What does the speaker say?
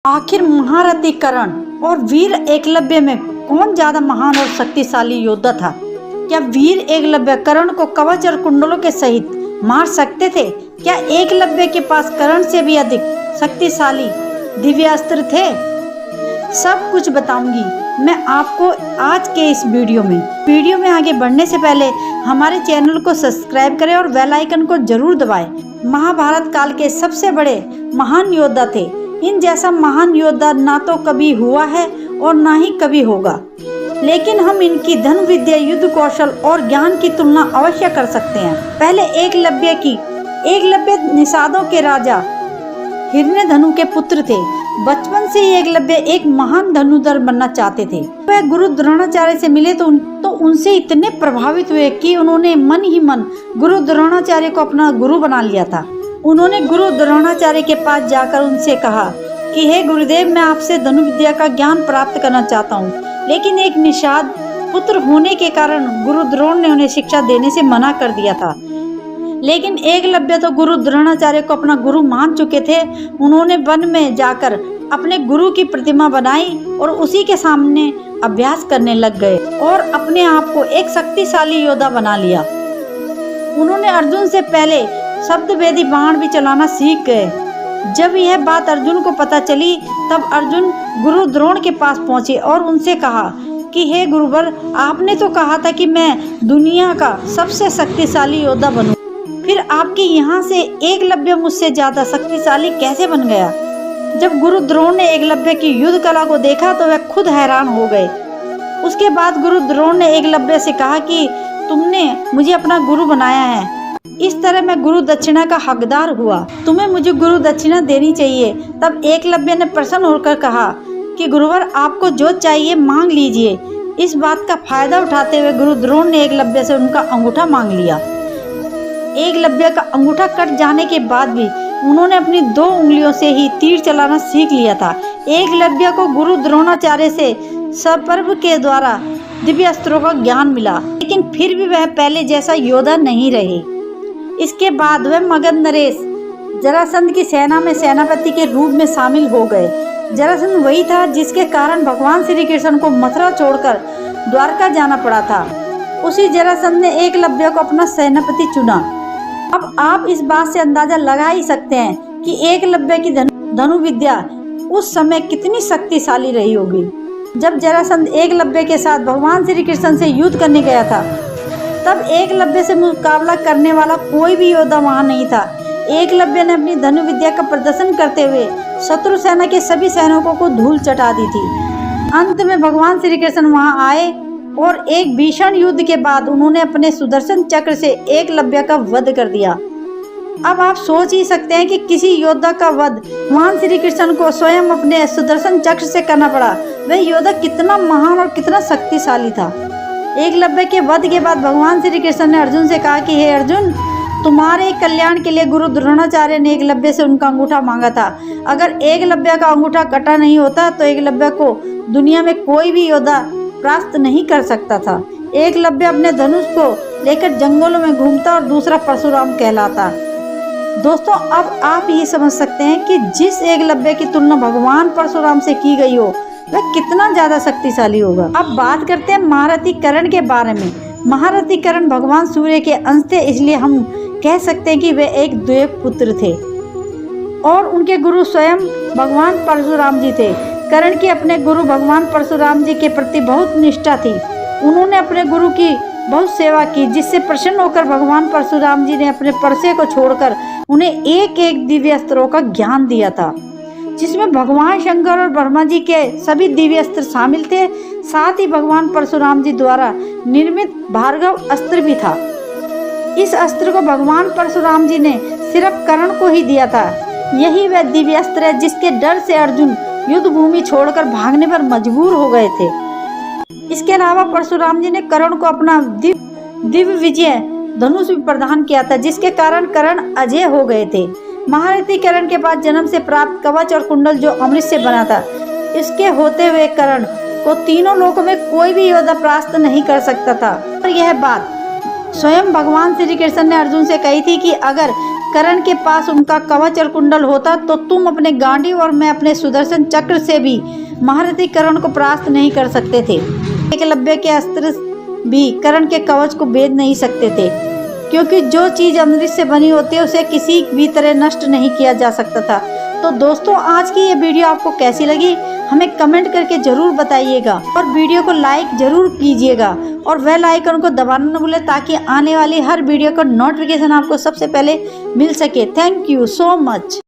आखिर महारथी कर्ण और वीर एकलव्य में कौन ज्यादा महान और शक्तिशाली योद्धा था? क्या वीर एकलव्य कर्ण को कवच और कुंडलों के सहित मार सकते थे? क्या एकलव्य के पास कर्ण से भी अधिक शक्तिशाली दिव्यास्त्र थे? सब कुछ बताऊंगी मैं आपको आज के इस वीडियो में आगे बढ़ने से पहले हमारे चैनल को सब्सक्राइब करें और बेल आइकन को जरूर दबाएं। महाभारत काल के सबसे बड़े महान योद्धा थे। इन जैसा महान योद्धा ना तो कभी हुआ है और ना ही कभी होगा, लेकिन हम इनकी धन विद्या, युद्ध कौशल और ज्ञान की तुलना अवश्य कर सकते हैं। पहले एकलव्य निषादों के राजा हिरण्यधनु के पुत्र थे। बचपन से ही एकलव्य एक महान धनुर्धर बनना चाहते थे। वह गुरु द्रोणाचार्य से मिले तो उनसे इतने प्रभावित हुए कि उन्होंने मन ही मन गुरु द्रोणाचार्य को अपना गुरु बना लिया था। उन्होंने गुरु द्रोणाचार्य के पास जाकर उनसे कहा कि हे गुरुदेव, मैं आपसे धनुर्विद्या का ज्ञान प्राप्त करना चाहता हूँ, लेकिन एक निषाद पुत्र होने के कारण गुरु द्रोण ने उन्हें शिक्षा देने से मना कर दिया था। लेकिन एकलव्य तो गुरु द्रोणाचार्य को अपना गुरु मान चुके थे। उन्होंने वन में जाकर अपने गुरु की प्रतिमा बनाई और उसी के सामने अभ्यास करने लग गए और अपने आप को एक शक्तिशाली योद्धा बना लिया। उन्होंने अर्जुन से पहले शब्दभेदी बाण भी चलाना सीख गए। जब यह बात अर्जुन को पता चली तब अर्जुन गुरु द्रोण के पास पहुंचे और उनसे कहा कि हे गुरुवर, आपने तो कहा था कि मैं दुनिया का सबसे शक्तिशाली योद्धा बनूं, फिर आपके यहाँ से एकलव्य मुझसे ज्यादा शक्तिशाली कैसे बन गया? जब गुरु द्रोण ने एकलव्य की युद्ध कला को देखा तो वह खुद हैरान हो गए। उसके बाद गुरु द्रोण ने एकलव्य से कहा कि तुमने मुझे अपना गुरु बनाया है, इस तरह मैं गुरु दक्षिणा का हकदार हुआ, तुम्हें मुझे गुरु दक्षिणा देनी चाहिए। तब एकलव्य ने प्रसन्न होकर कहा कि गुरुवर, आपको जो चाहिए मांग लीजिए। इस बात का फायदा उठाते हुए गुरु द्रोण ने एकलव्य से उनका अंगूठा मांग लिया। एकलव्य का अंगूठा कट जाने के बाद भी उन्होंने अपनी 2 उंगलियों से ही तीर चलाना सीख लिया था। एकलव्य को गुरु द्रोणाचार्य से सपर्व के द्वारा दिव्य अस्त्रों का ज्ञान मिला, लेकिन फिर भी वह पहले जैसा योद्धा नहीं रहे। इसके बाद वह मगध नरेश जरासंध की सेना में सेनापति के रूप में शामिल हो गए। जरासंध वही था जिसके कारण भगवान श्री कृष्ण को मथुरा छोड़कर द्वारका जाना पड़ा था। उसी जरासंध ने एकलव्य को अपना सेनापति चुना। अब आप इस बात से अंदाजा लगा ही सकते हैं कि एकलव्य की धनुर्विद्या उस समय कितनी शक्तिशाली रही होगी। जब जरासंध एकलव्य के साथ भगवान श्री कृष्ण से युद्ध करने गया था तब एकलव्य से मुकाबला करने वाला कोई भी योद्धा वहां नहीं था। एकलव्य ने अपनी धनुर्विद्या का प्रदर्शन करते हुए शत्रु सेना के सभी सैनिकों को धूल चटा दी थी। अंत में भगवान श्री कृष्ण वहां आए और एक भीषण युद्ध के बाद उन्होंने अपने सुदर्शन चक्र से एकलव्य का वध कर दिया। अब आप सोच ही सकते हैं कि किसी योद्धा का वध भगवान श्री कृष्ण को स्वयं अपने सुदर्शन चक्र से करना पड़ा। वह योद्धा कितना महान और कितना शक्तिशाली था। एकलव्य के वध के बाद भगवान श्री कृष्ण ने अर्जुन से कहा कि हे अर्जुन, तुम्हारे कल्याण के लिए गुरु द्रोणाचार्य ने एकलव्य से उनका अंगूठा मांगा था। अगर एकलव्य का अंगूठा कटा नहीं होता तो एकलव्य को दुनिया में कोई भी योद्धा परास्त नहीं कर सकता था। एकलव्य अपने धनुष को लेकर जंगलों में घूमता और दूसरा परशुराम कहलाता। दोस्तों, अब आप ये समझ सकते हैं कि जिस एकलव्य की तुलना भगवान परशुराम से की गई हो वह कितना ज्यादा शक्तिशाली होगा। अब बात करते हैं महारथी कर्ण के बारे में। महारथी कर्ण भगवान सूर्य के अंश थे, इसलिए हम कह सकते हैं कि वे एक देव पुत्र थे और उनके गुरु स्वयं भगवान परशुराम जी थे। कर्ण की अपने गुरु भगवान परशुराम जी के प्रति बहुत निष्ठा थी। उन्होंने अपने गुरु की बहुत सेवा की, जिससे प्रसन्न होकर भगवान परशुराम जी ने अपने परसे को छोड़कर उन्हें एक एक दिव्य अस्त्रों का ज्ञान दिया था, जिसमें भगवान शंकर और ब्रह्मा जी के सभी दिव्य अस्त्र शामिल थे। साथ ही भगवान परशुराम जी द्वारा निर्मित भार्गव अस्त्र भी था। इस अस्त्र को भगवान परशुराम जी ने सिर्फ कर्ण को ही दिया था। यही वह दिव्य अस्त्र है जिसके डर से अर्जुन युद्ध भूमि छोड़कर भागने पर मजबूर हो गए थे। इसके अलावा परशुराम जी ने कर्ण को अपना दिव्य विजय धनुष भी प्रदान किया था, जिसके कारण कर्ण अजय हो गए थे। महारथी कर्ण के बाद जन्म से प्राप्त कवच और कुंडल जो अमृत से बना था, इसके होते हुए कर्ण को तीनों लोकों में कोई भी योद्धा परास्त नहीं कर सकता था। और यह बात स्वयं भगवान श्री कृष्ण ने अर्जुन से कही थी कि अगर करण के पास उनका कवच और कुंडल होता तो तुम अपने गांडीव और मैं अपने सुदर्शन चक्र से भी महारथी करण को परास्त नहीं कर सकते थे। एकलव्य के अस्त्र भी करण के कवच को भेद नहीं सकते थे, क्योंकि जो चीज अमृत से बनी होती है उसे किसी भी तरह नष्ट नहीं किया जा सकता था। तो दोस्तों, आज की ये वीडियो आपको कैसी लगी हमें कमेंट करके जरूर बताइएगा और वीडियो को लाइक जरूर कीजिएगा और बेल आइकन को दबाना न भूलें ताकि आने वाली हर वीडियो का नोटिफिकेशन आपको सबसे पहले मिल सके। Thank you so much.